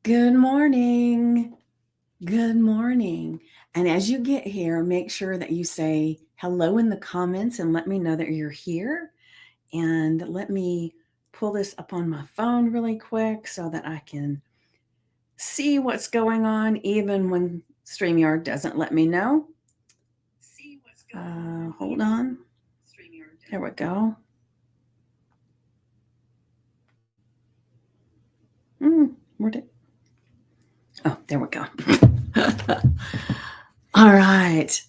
Good morning. Good morning. And as you get here, make sure that you say hello in the comments and let me know that you're here. And let me pull this up on my phone really quick so that I can see what's going on, even when StreamYard doesn't let me know. Hold on. There we go. Where'd it? Oh, there we go. All right.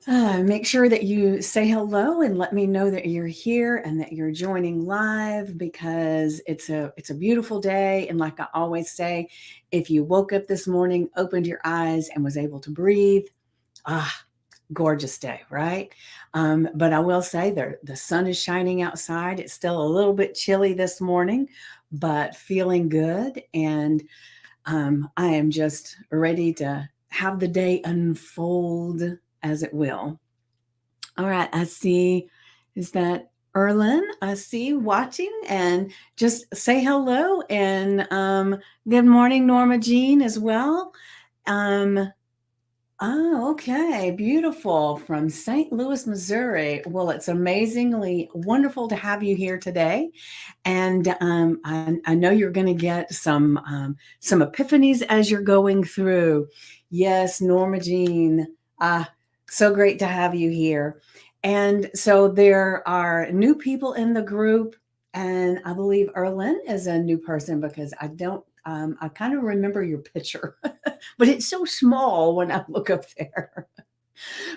Make sure that you say hello and let me know that you're here and that you're joining live because it's a beautiful day. And like I always say, if you woke up this morning, opened your eyes, and was able to breathe, ah, gorgeous day, right? But I will say the sun is shining outside. It's still a little bit chilly this morning, but feeling good. And I am just ready to have the day unfold as it will. All right, I see. Is that Erlin? I see watching and just say hello and good morning, Norma Jean, as well. Um, oh, okay, beautiful from St. Louis, Missouri. Well, it's amazingly wonderful to have you here today, and I know you're going to get some epiphanies as you're going through. Yes, Norma Jean. Ah, so great to have you here. And so there are new people in the group, and I believe Erlin is a new person because I don't. I kind of remember your picture, but it's so small when I look up there.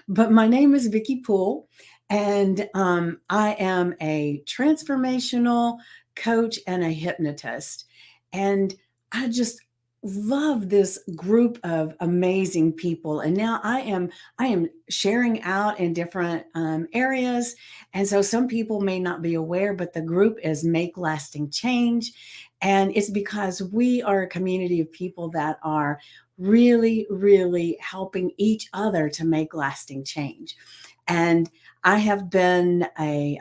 But my name is Vicki Poole, and I am a transformational coach and a hypnotist. And I just love this group of amazing people. And now I am sharing out in different areas. And so some people may not be aware, but the group is Make Lasting Change. And it's because we are a community of people that are really, really helping each other to make lasting change. And I have been a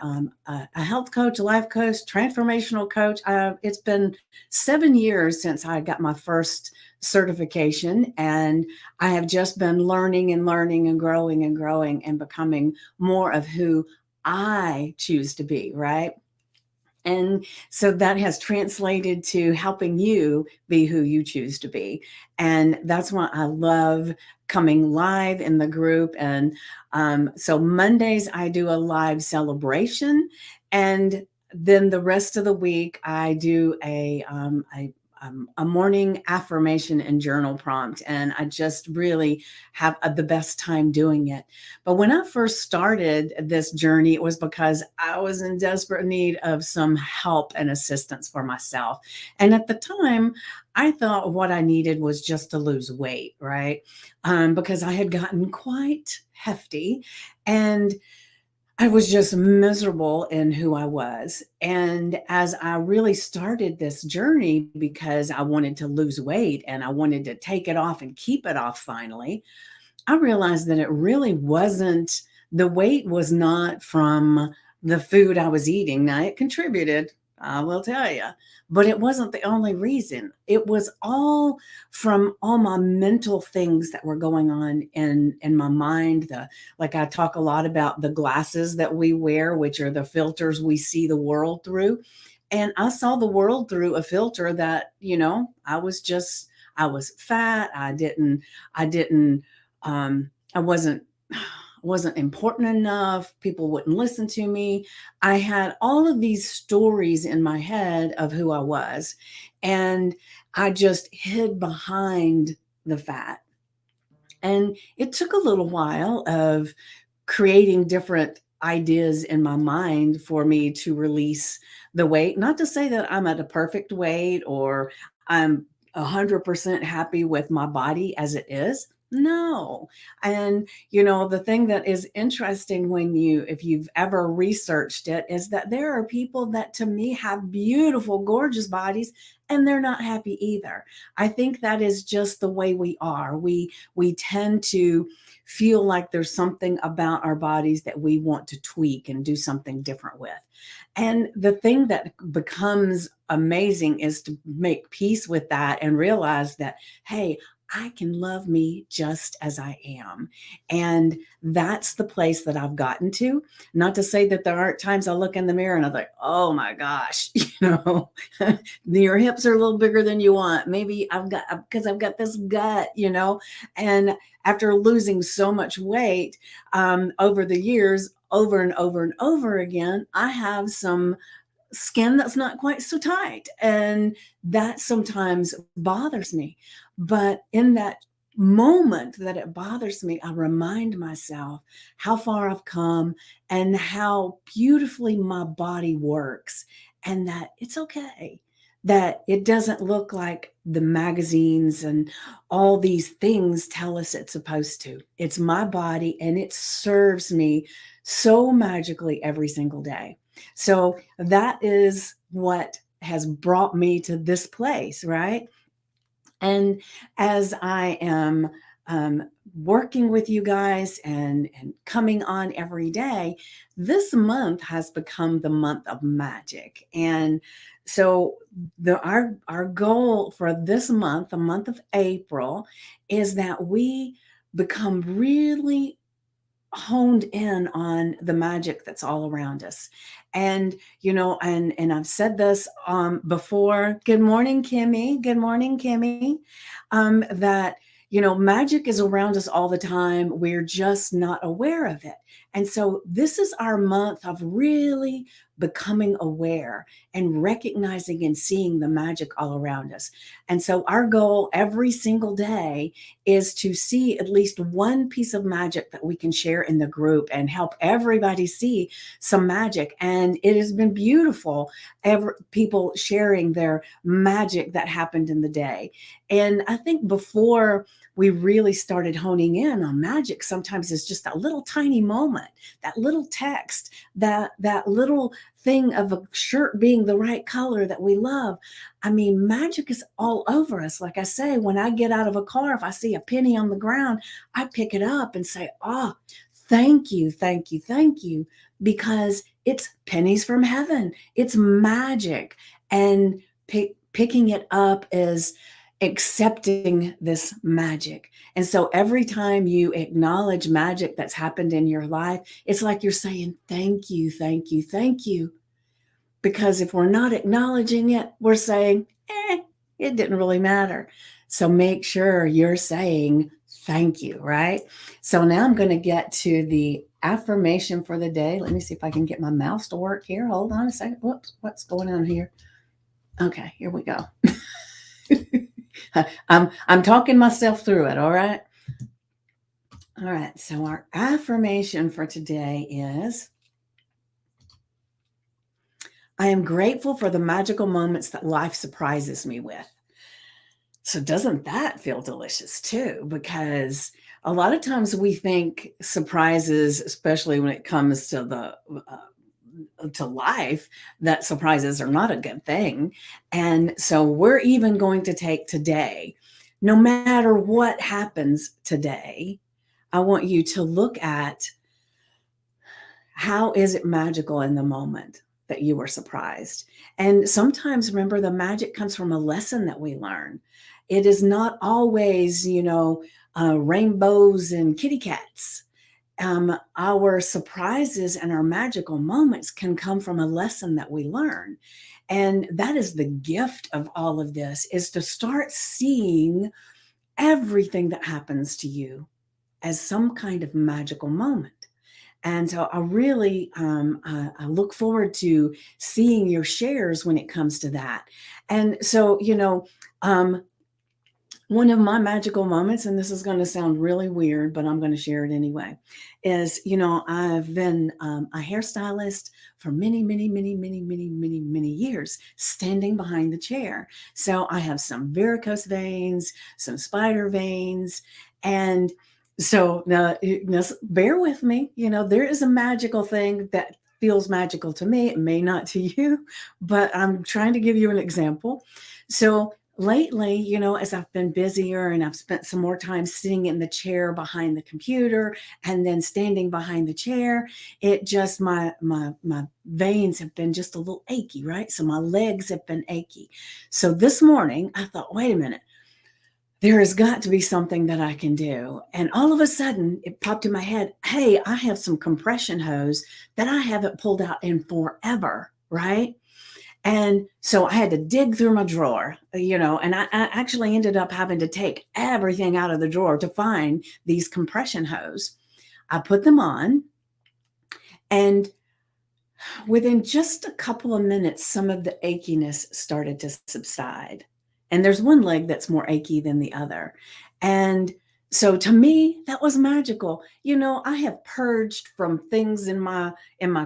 health coach, a life coach, transformational coach. It's been 7 years since I got my first certification, and I have just been learning and learning and growing and becoming more of who I choose to be, right? And so that has translated to helping you be who you choose to be. And that's why I love coming live in the group. And so Mondays, I do a live celebration. And then the rest of the week, I do a morning affirmation and journal prompt. And I just really have the best time doing it. But when I first started this journey, it was because I was in desperate need of some help and assistance for myself. And at the time, I thought what I needed was just to lose weight, right? Because I had gotten quite hefty and I was just miserable in who I was. And as I really started this journey because I wanted to lose weight and I wanted to take it off and keep it off finally, I realized that it really wasn't, the weight was not from the food I was eating. Now, it contributed, I will tell you, but it wasn't the only reason. It was all from all my mental things that were going on in my mind. Like I talk a lot about the glasses that we wear, which are the filters we see the world through. And I saw the world through a filter that, I was fat. I didn't I wasn't important enough. People wouldn't listen to me. I had all of these stories in my head of who I was, and I just hid behind the fat. And it took a little while of creating different ideas in my mind for me to release the weight. Not to say that I'm at a perfect weight or I'm 100% happy with my body as it is. No. And, the thing that is interesting if you've ever researched it, is that there are people that to me have beautiful, gorgeous bodies and they're not happy either. I think that is just the way we are. We tend to feel like there's something about our bodies that we want to tweak and do something different with. And the thing that becomes amazing is to make peace with that and realize that, hey, I can love me just as I am. And that's the place that I've gotten to. Not to say that there aren't times I look in the mirror and I'm like, oh my gosh, your hips are a little bigger than you want. Maybe because I've got this gut. And after losing so much weight over the years, over and over and over again, I have some skin that's not quite so tight. And that sometimes bothers me. But in that moment that it bothers me, I remind myself how far I've come and how beautifully my body works, and that it's okay. That it doesn't look like the magazines and all these things tell us it's supposed to. It's my body and it serves me so magically every single day. So that is what has brought me to this place, right? And as I am working with you guys and coming on every day, this month has become the month of magic. And so our goal for this month, the month of April, is that we become really honed in on the magic that's all around us. And and I've said this before. Good morning, Kimmy. Good morning, Kimmy. That magic is around us all the time. We're just not aware of it. And so this is our month of really becoming aware and recognizing and seeing the magic all around us. And so our goal every single day is to see at least one piece of magic that we can share in the group and help everybody see some magic. And it has been beautiful, people sharing their magic that happened in the day. And I think before we really started honing in on magic, sometimes it's just that little tiny moment, that little text, that little thing of a shirt being the right color that we love. I mean, magic is all over us. Like I say, when I get out of a car, if I see a penny on the ground, I pick it up and say, oh, thank you, thank you, thank you, because it's pennies from heaven. It's magic. And picking it up is accepting this magic. And so every time you acknowledge magic that's happened in your life, it's like you're saying, thank you, thank you, thank you. Because if we're not acknowledging it, we're saying, it didn't really matter. So make sure you're saying thank you, right? So now I'm going to get to the affirmation for the day. Let me see if I can get my mouse to work here. Hold on a second. Whoops, what's going on here? Okay, here we go. I'm talking myself through it, all right? All right, so our affirmation for today is, I am grateful for the magical moments that life surprises me with. So doesn't that feel delicious too? Because a lot of times we think surprises, especially when it comes to to life, that surprises are not a good thing. And so we're even going to take today, no matter what happens today, I want you to look at how is it magical in the moment that you were surprised. And sometimes, remember, the magic comes from a lesson that we learn. It is not always, rainbows and kitty cats. Our surprises and our magical moments can come from a lesson that we learn. And that is the gift of all of this, is to start seeing everything that happens to you as some kind of magical moment. And so I really I look forward to seeing your shares when it comes to that. And so, one of my magical moments, and this is going to sound really weird, but I'm going to share it anyway, is, I've been a hairstylist for many, many, many, many, many, many, many years, standing behind the chair. So I have some varicose veins, some spider veins. And so now, bear with me, there is a magical thing that feels magical to me. It may not to you, but I'm trying to give you an example. So lately, as I've been busier and I've spent some more time sitting in the chair behind the computer and then standing behind the chair, it just my veins have been just a little achy, right? So my legs have been achy. So this morning I thought, wait a minute, there has got to be something that I can do. And all of a sudden it popped in my head, hey, I have some compression hose that I haven't pulled out in forever, right? And so I had to dig through my drawer, and I actually ended up having to take everything out of the drawer to find these compression hose. I put them on, and within just a couple of minutes, some of the achiness started to subside. And there's one leg that's more achy than the other. And so to me, that was magical. I have purged from things in my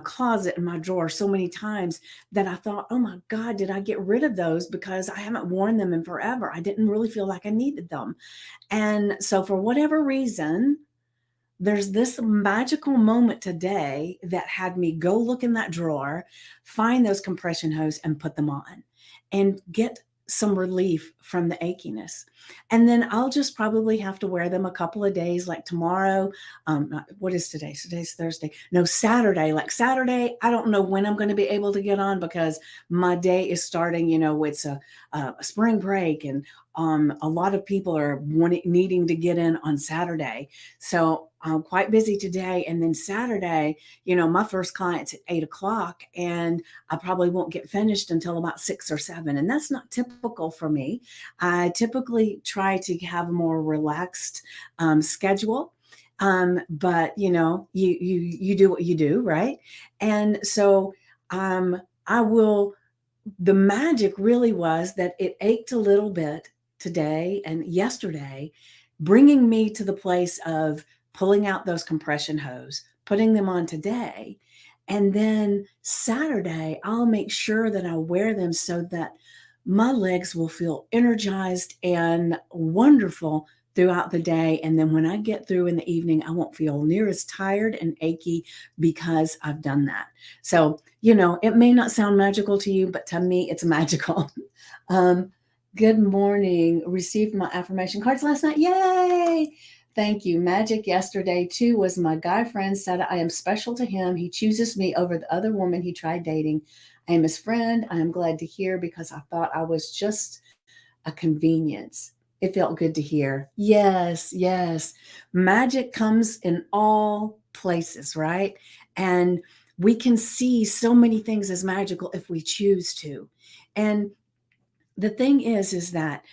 closet, in my drawer so many times that I thought, oh my God, did I get rid of those because I haven't worn them in forever? I didn't really feel like I needed them. And so for whatever reason, there's this magical moment today that had me go look in that drawer, find those compression hose and put them on and get some relief from the achiness. And then I'll just probably have to wear them a couple of days, like tomorrow. What is today? Today's Thursday. No, Saturday. Like Saturday, I don't know when I'm going to be able to get on because my day is starting. It's a spring break, and a lot of people are needing to get in on Saturday. So I'm quite busy today. And then Saturday, my first client's at 8 o'clock, and I probably won't get finished until about 6 or 7. And that's not typical for me. I typically try to have a more relaxed schedule. But you do what you do, right? And so I will. The magic really was that it ached a little bit today and yesterday, bringing me to the place of pulling out those compression hose, putting them on today. And then Saturday, I'll make sure that I wear them so that my legs will feel energized and wonderful throughout the day. And then when I get through in the evening, I won't feel near as tired and achy because I've done that. So, it may not sound magical to you, but to me, it's magical. um, Good morning. Received my affirmation cards last night. Yay! Thank you. Magic yesterday, too, was my guy friend said I am special to him. He chooses me over the other woman he tried dating. I am his friend. I am glad to hear because I thought I was just a convenience. It felt good to hear. Yes, yes. Magic comes in all places, right? And we can see so many things as magical if we choose to. And the thing is that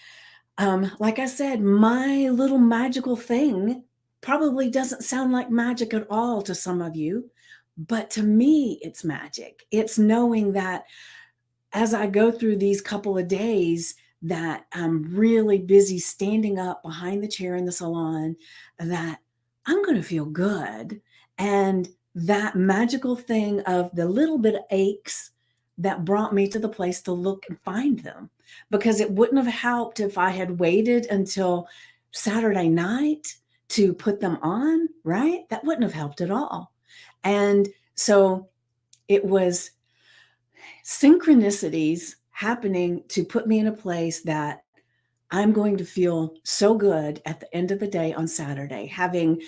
like I said, my little magical thing probably doesn't sound like magic at all to some of you, but to me, it's magic. It's knowing that as I go through these couple of days that I'm really busy standing up behind the chair in the salon, that I'm going to feel good. And that magical thing of the little bit of aches that brought me to the place to look and find them, because it wouldn't have helped if I had waited until Saturday night to put them on, right? That wouldn't have helped at all. And so it was synchronicities happening to put me in a place that I'm going to feel so good at the end of the day on Saturday, having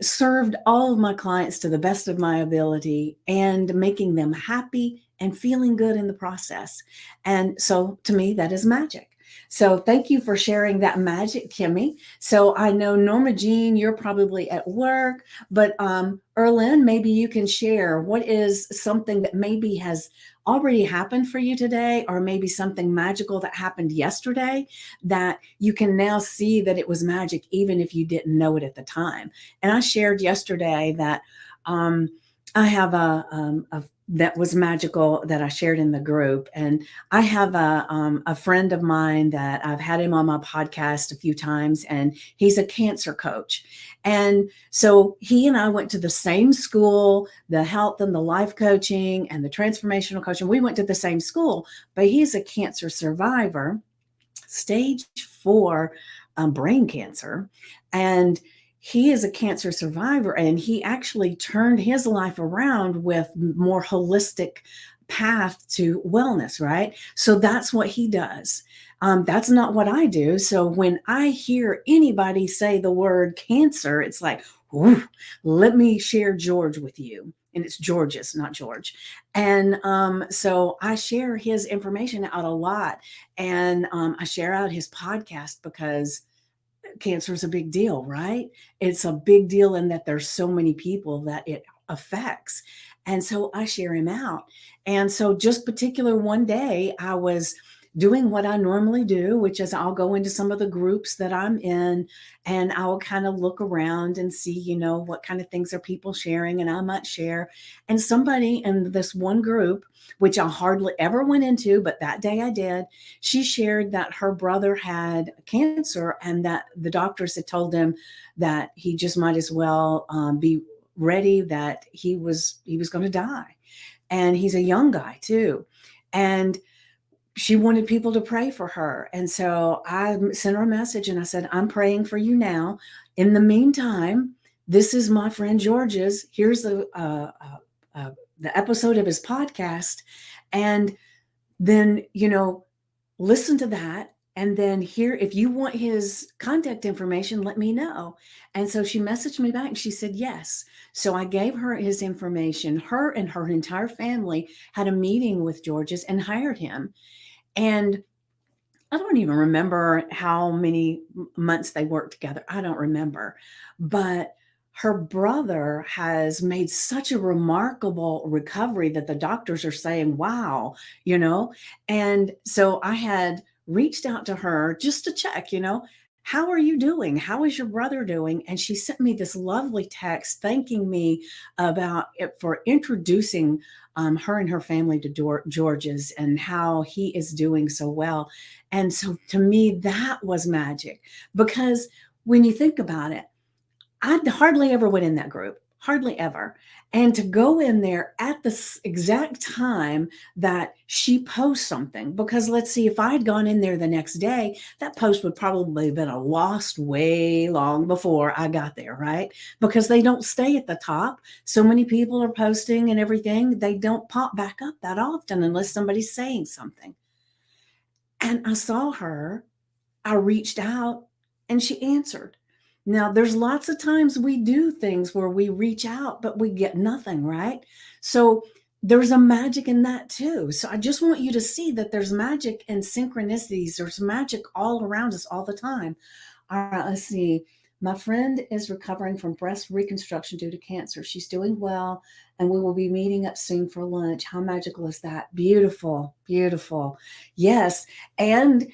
served all of my clients to the best of my ability and making them happy and feeling good in the process. And so to me, that is magic. So thank you for sharing that magic, Kimmy. So I know Norma Jean, you're probably at work, but Erlyn, maybe you can share what is something that maybe has already happened for you today, or maybe something magical that happened yesterday that you can now see that it was magic, even if you didn't know it at the time. And I shared yesterday that I have a that was magical that I shared in the group. And I have a friend of mine that I've had him on my podcast a few times, and he's a cancer coach. And so he and I went to the same school, the health and the life coaching and the transformational coaching. We went to the same school, but he's a cancer survivor, stage 4 brain cancer. And he is a cancer survivor, and he actually turned his life around with more holistic path to wellness, right? So that's what he does. That's not what I do. So when I hear anybody say the word cancer, it's like, ooh, let me share George with you. And it's George's, not George. And so I share his information out a lot. And I share out his podcast because cancer is a big deal, right? It's a big deal in that there's so many people that it affects. And so I share him out. And so just particular one day I was doing what I normally do, which is I'll go into some of the groups that I'm in and I'll kind of look around and see, what kind of things are people sharing and I might share. And somebody in this one group, which I hardly ever went into, but that day I did, she shared that her brother had cancer and that the doctors had told him that he just might as well be ready, that he was going to die. And he's a young guy too. And she wanted people to pray for her. And so I sent her a message and I said, I'm praying for you now. In the meantime, this is my friend George's. Here's the episode of his podcast. And then, listen to that. And then here, if you want his contact information, let me know. And so she messaged me back and she said, yes. So I gave her his information. Her and her entire family had a meeting with George's and hired him. And I don't even remember how many months they worked together. I don't remember. But her brother has made such a remarkable recovery that the doctors are saying, wow, And so I had reached out to her just to check, how are you doing? How is your brother doing? And she sent me this lovely text thanking me about it for introducing her and her family to George's and how he is doing so well. And so to me, that was magic because when you think about it, I hardly ever went in that group, hardly ever. And to go in there at the exact time that she posts something, because let's see, if I had gone in there the next day, that post would probably have been lost way long before I got there, right? Because they don't stay at the top. So many people are posting and everything. They don't pop back up that often unless somebody's saying something. And I saw her, I reached out and she answered. Now, there's lots of times we do things where we reach out, but we get nothing, right? So there's a magic in that too. So I just want you to see that there's magic and synchronicities. There's magic all around us all the time. All right, let's see. My friend is recovering from breast reconstruction due to cancer. She's doing well, and we will be meeting up soon for lunch. How magical is that? Beautiful, beautiful. Yes. And,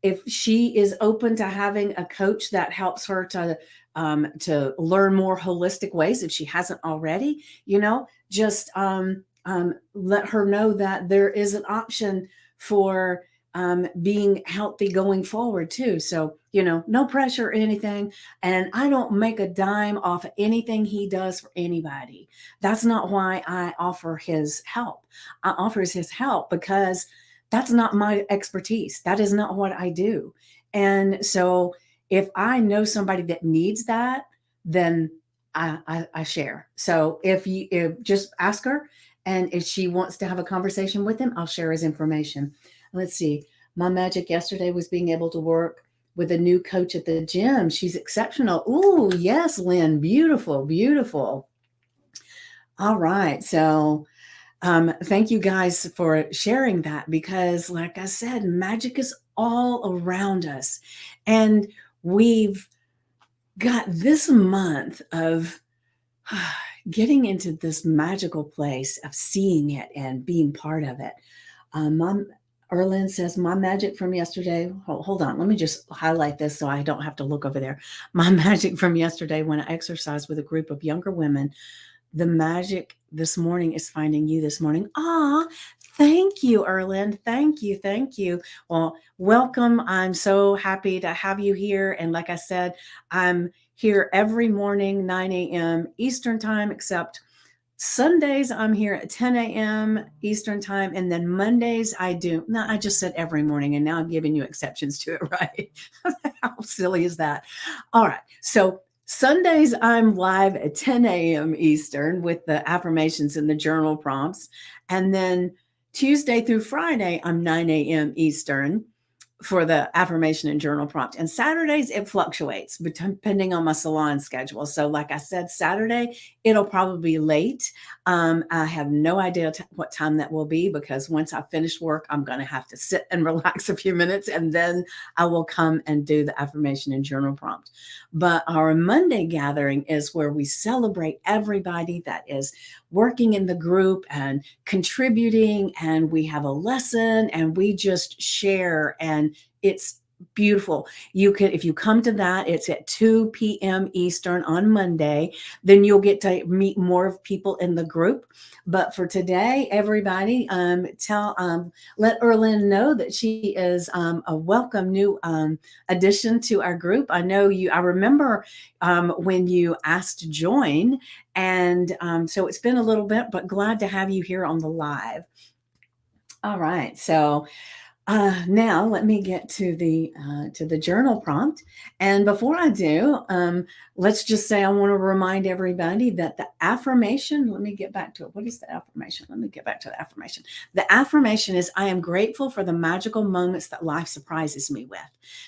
if she is open to having a coach that helps her to learn more holistic ways, if she hasn't already, just let her know that there is an option for being healthy going forward too. So, no pressure or anything. And I don't make a dime off of anything he does for anybody. That's not why I offer his help. I offer his help because that's not my expertise. That is not what I do. And so if I know somebody that needs that, then I share. So if just ask her, and if she wants to have a conversation with him, I'll share his information. Let's see. My magic yesterday was being able to work with a new coach at the gym. She's exceptional. Ooh, yes, Lynn. Beautiful, beautiful. All right. So thank you guys for sharing that because, like I said, magic is all around us. And we've got this month of getting into this magical place of seeing it and being part of it. Mom, Erlyn says, my magic from yesterday. Hold on. Let me just highlight this so I don't have to look over there. My magic from yesterday when I exercised with a group of younger women. The magic this morning is finding you this morning. Ah, thank you, Erlyn. Thank you. Thank you. Well, welcome. I'm so happy to have you here. And like I said, I'm here every morning, 9 a.m. Eastern time, except Sundays, I'm here at 10 a.m. Eastern time. And then Mondays, I just said every morning. And now I'm giving you exceptions to it, right? How silly is that? All right. So Sundays, I'm live at 10 a.m. Eastern with the affirmations and the journal prompts. And then Tuesday through Friday, I'm 9 a.m. Eastern for the affirmation and journal prompt. And Saturdays, it fluctuates depending on my salon schedule. So, like I said, Saturday, it'll probably be late. I have no idea what time that will be because once I finish work, I'm going to have to sit and relax a few minutes and then I will come and do the affirmation and journal prompt. But our Monday gathering is where we celebrate everybody that is working in the group and contributing, and we have a lesson and we just share, and it's beautiful. You can, if you come to that, it's at 2 p.m. Eastern on Monday, then you'll get to meet more of people in the group. But for today, everybody, let Erlyn know that she is a welcome new addition to our group. I remember when you asked to join, and so it's been a little bit, but glad to have you here on the live. All right, so now let me get to the journal prompt. And before I do, let's just say I want to remind everybody that the affirmation, let me get back to it. What is the affirmation? Let me get back to the affirmation. The affirmation is, I am grateful for the magical moments that life surprises me with.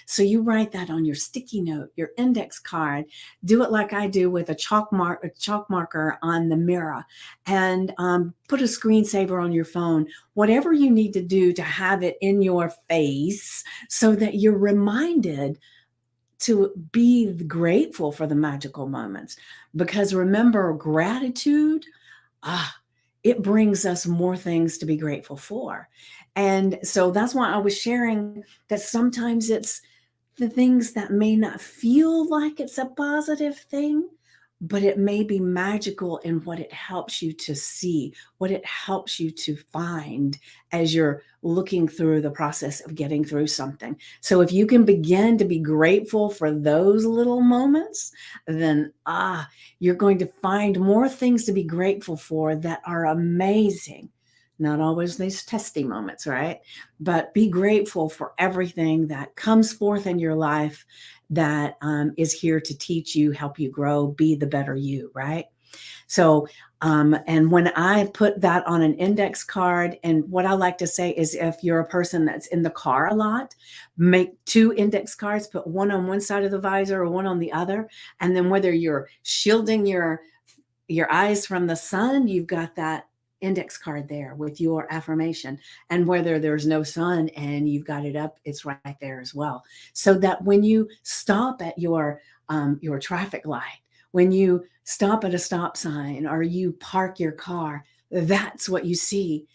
So you write that on your sticky note, your index card, do it like I do with a chalk marker on the mirror, and put a screensaver on your phone, whatever you need to do to have it in your face so that you're reminded to be grateful for the magical moments. Because remember, gratitude, it brings us more things to be grateful for. And so that's why I was sharing that sometimes it's the things that may not feel like it's a positive thing, but it may be magical in what it helps you to see, what it helps you to find as you're looking through the process of getting through something. So if you can begin to be grateful for those little moments, then you're going to find more things to be grateful for that are amazing. Not always these testy moments, right? But be grateful for everything that comes forth in your life that is here to teach you, help you grow, be the better you, right? So, and when I put that on an index card, and what I like to say is if you're a person that's in the car a lot, make 2 index cards, put one on one side of the visor or one on the other. And then whether you're shielding your eyes from the sun, you've got that index card there with your affirmation. And whether there's no sun and you've got it up, it's right there as well. So that when you stop at your traffic light, when you stop at a stop sign or you park your car, that's what you see,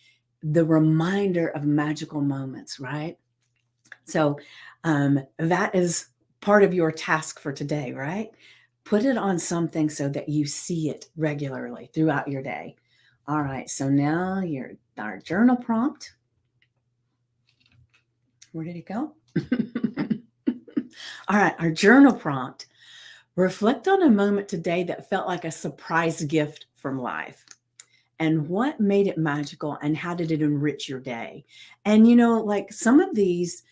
the reminder of magical moments, right? So that is part of your task for today, right? Put it on something so that you see it regularly throughout your day. All right, so now our journal prompt. Where did it go? All right, our journal prompt. Reflect on a moment today that felt like a surprise gift from life. And what made it magical, and how did it enrich your day? And like some of these,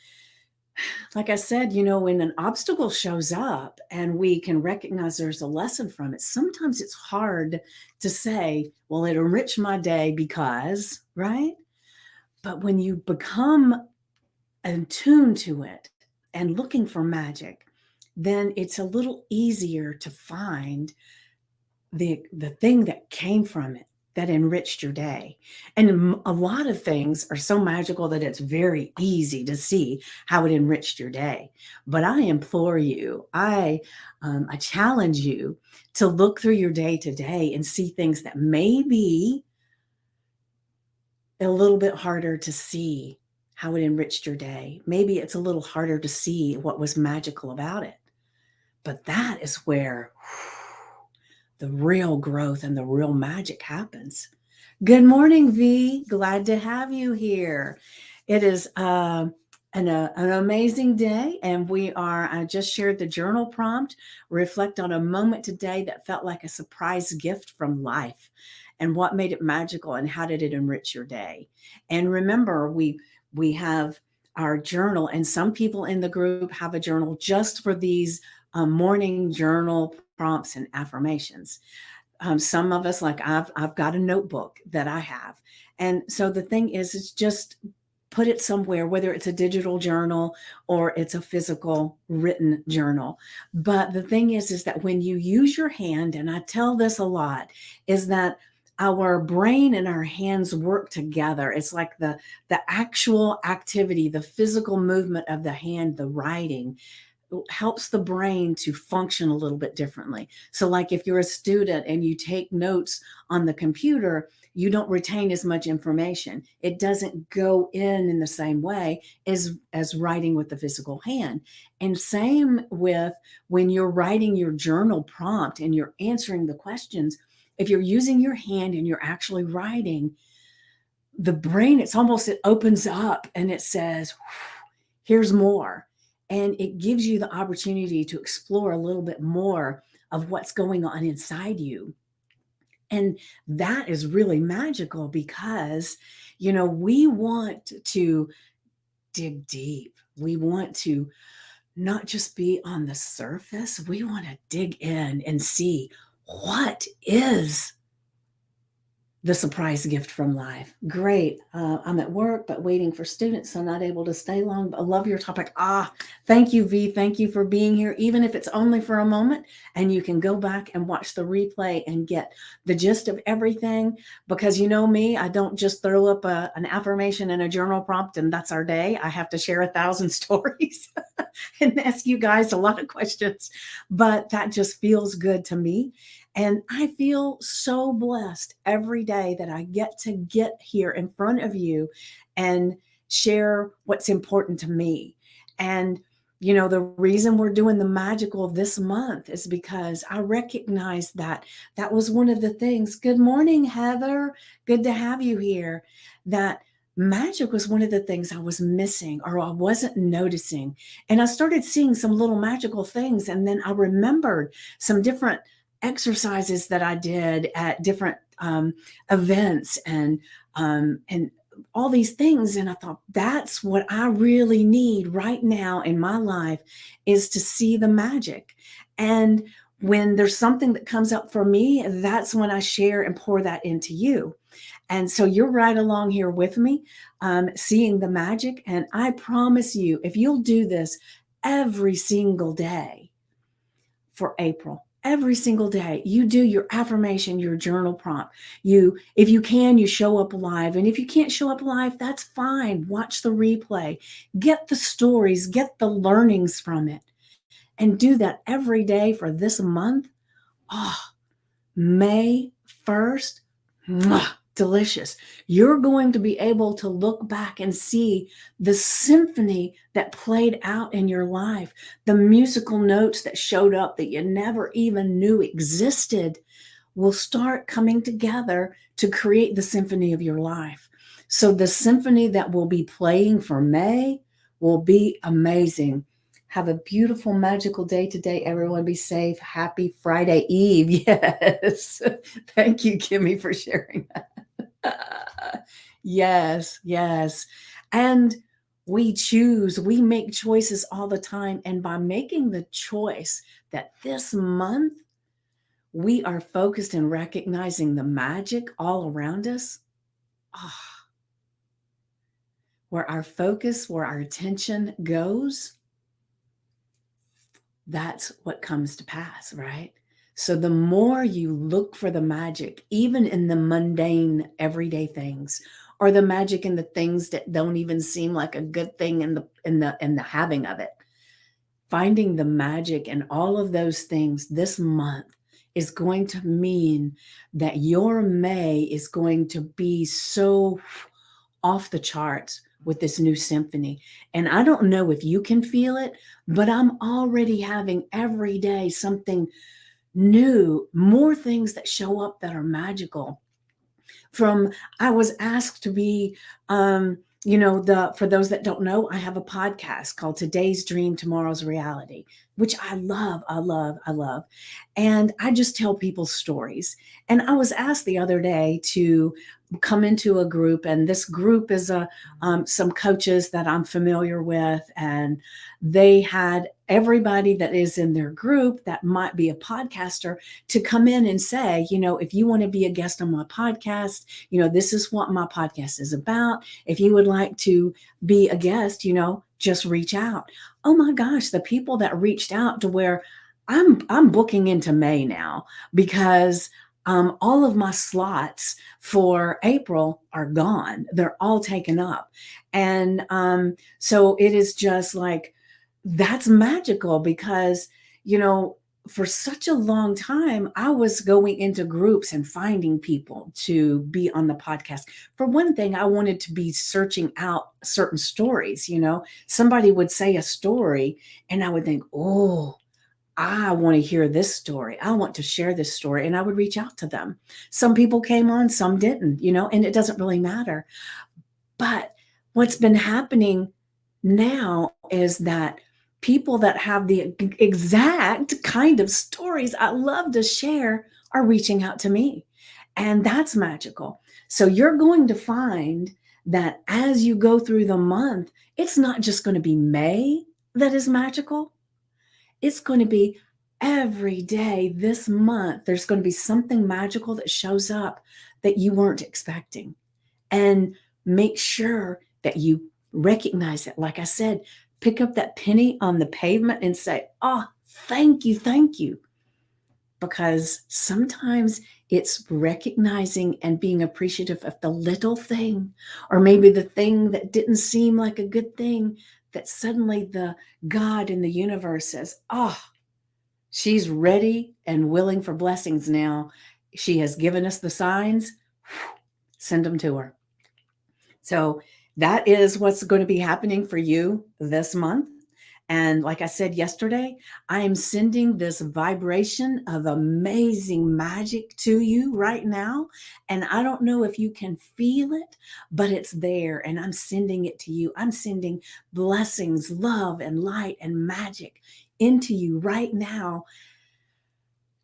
like I said, when an obstacle shows up and we can recognize there's a lesson from it, sometimes it's hard to say, well, it enriched my day because, right? But when you become attuned to it and looking for magic, then it's a little easier to find the thing that came from it that enriched your day. And a lot of things are so magical that it's very easy to see how it enriched your day. But I implore you, I challenge you to look through your day today and see things that may be a little bit harder to see how it enriched your day. Maybe it's a little harder to see what was magical about it. But that is where the real growth and the real magic happens. Good morning, V. Glad to have you here. It is an amazing day, and I just shared the journal prompt. Reflect on a moment today that felt like a surprise gift from life, and what made it magical, and how did it enrich your day. And remember, we have our journal, and some people in the group have a journal just for these morning journal prompts and affirmations. Some of us, like I've got a notebook that I have. And so the thing is just put it somewhere, whether it's a digital journal or it's a physical written journal. But the thing is that when you use your hand, and I tell this a lot, is that our brain and our hands work together. It's like the actual activity, the physical movement of the hand, the writing helps the brain to function a little bit differently. So, like if you're a student and you take notes on the computer, you don't retain as much information. It doesn't go in the same way as writing with the physical hand. And same with when you're writing your journal prompt and you're answering the questions. If you're using your hand and you're actually writing, the brain, it opens up and it says, here's more. And it gives you the opportunity to explore a little bit more of what's going on inside you. And that is really magical because, we want to dig deep. We want to not just be on the surface, we want to dig in and see what is the surprise gift from life. Great. I'm at work, but waiting for students, so not able to stay long. But I love your topic. Thank you, V. Thank you for being here, even if it's only for a moment. And you can go back and watch the replay and get the gist of everything. Because you know me, I don't just throw up an affirmation and a journal prompt and that's our day. I have to share 1,000 stories and ask you guys a lot of questions. But that just feels good to me. And I feel so blessed every day that I get to get here in front of you and share what's important to me. And, the reason we're doing the magical this month is because I recognize that was one of the things. Good morning, Heather. Good to have you here. That magic was one of the things I was missing or I wasn't noticing. And I started seeing some little magical things. And then I remembered some different exercises that I did at different events and all these things. And I thought, that's what I really need right now in my life, is to see the magic. And when there's something that comes up for me, that's when I share and pour that into you. And so you're right along here with me, seeing the magic. And I promise you, if you'll do this every single day for April, every single day, you do your affirmation, your journal prompt. If you can, you show up live. And if you can't show up live, that's fine. Watch the replay, get the stories, get the learnings from it, and do that every day for this month. May 1st, delicious. You're going to be able to look back and see the symphony that played out in your life, the musical notes that showed up that you never even knew existed will start coming together to create the symphony of your life. So the symphony that will be playing for May will be amazing. Have a beautiful, magical day today, everyone. Be safe. Happy Friday Eve. Yes. Thank you, Kimmy, for sharing that. Yes, yes. And we make choices all the time. And by making the choice that this month we are focused and recognizing the magic all around us, where our focus, where our attention goes, that's what comes to pass, right? So the more you look for the magic, even in the mundane, everyday things, or the magic in the things that don't even seem like a good thing in the having of it, finding the magic in all of those things this month is going to mean that your May is going to be so off the charts with this new symphony. And I don't know if you can feel it, but I'm already having every day something new, more things that show up that are magical. I was asked to be, for those that don't know, I have a podcast called Today's Dream, Tomorrow's Reality, which I love, I love, I love. And I just tell people stories. And I was asked the other day to come into a group, and this group is some coaches that I'm familiar with, and they had everybody that is in their group that might be a podcaster to come in and say, if you want to be a guest on my podcast, this is what my podcast is about. If you would like to be a guest, just reach out. Oh my gosh, the people that reached out to where I'm booking into May now because all of my slots for April are gone. They're all taken up. And so it is just like, that's magical because, for such a long time, I was going into groups and finding people to be on the podcast. For one thing, I wanted to be searching out certain stories. Somebody would say a story and I would think, oh, I want to hear this story. I want to share this story. And I would reach out to them. Some people came on, some didn't, and it doesn't really matter. But what's been happening now is that people that have the exact kind of stories I love to share are reaching out to me. And that's magical. So you're going to find that as you go through the month, it's not just going to be May that is magical. It's going to be every day this month. There's going to be something magical that shows up that you weren't expecting. And make sure that you recognize it. Like I said, pick up that penny on the pavement and say, oh, thank you, thank you. Because sometimes it's recognizing and being appreciative of the little thing, or maybe the thing that didn't seem like a good thing, that suddenly the God in the universe says, oh, she's ready and willing for blessings now. She has given us the signs. Send them to her. So that is what's going to be happening for you this month. And like I said yesterday, I am sending this vibration of amazing magic to you right now. And I don't know if you can feel it, but it's there. And I'm sending it to you. I'm sending blessings, love, and light and magic into you right now.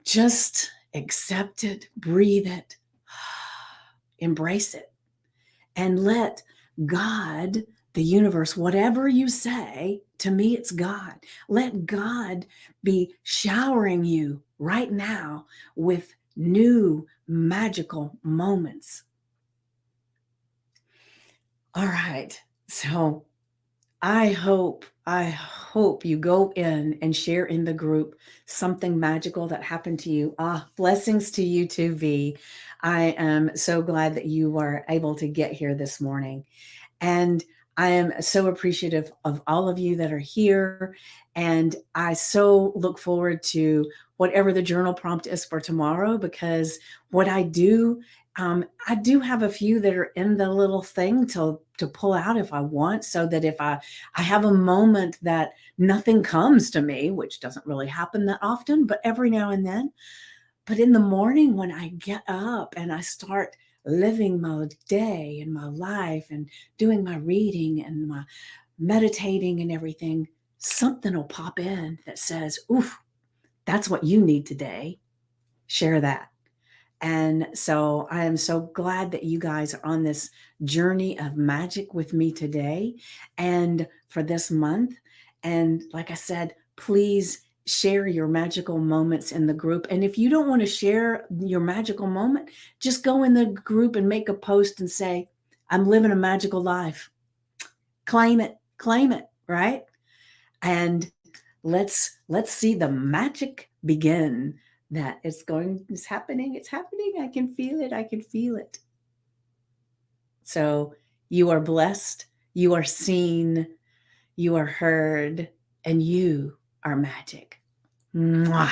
Just accept it, breathe it, embrace it, and let God, the universe, whatever you say, to me, it's God. Let God be showering you right now with new magical moments. All right. So I hope you go in and share in the group something magical that happened to you. Blessings to you too, V. I am so glad that you were able to get here this morning. And I am so appreciative of all of you that are here. And I so look forward to whatever the journal prompt is for tomorrow, because what I do have a few that are in the little thing to pull out if I want, so that if I have a moment that nothing comes to me, which doesn't really happen that often, but every now and then. But in the morning when I get up and I start living my day and my life and doing my reading and my meditating and everything, something will pop in that says, oof, that's what you need today. Share that. And so I am so glad that you guys are on this journey of magic with me today and for this month. And like I said, please share your magical moments in the group. And if you don't want to share your magical moment, just go in the group and make a post and say, I'm living a magical life. Claim it, right? And let's see the magic begin. That it's happening. I can feel it. So you are blessed, you are seen, you are heard, and you are magic. Mwah.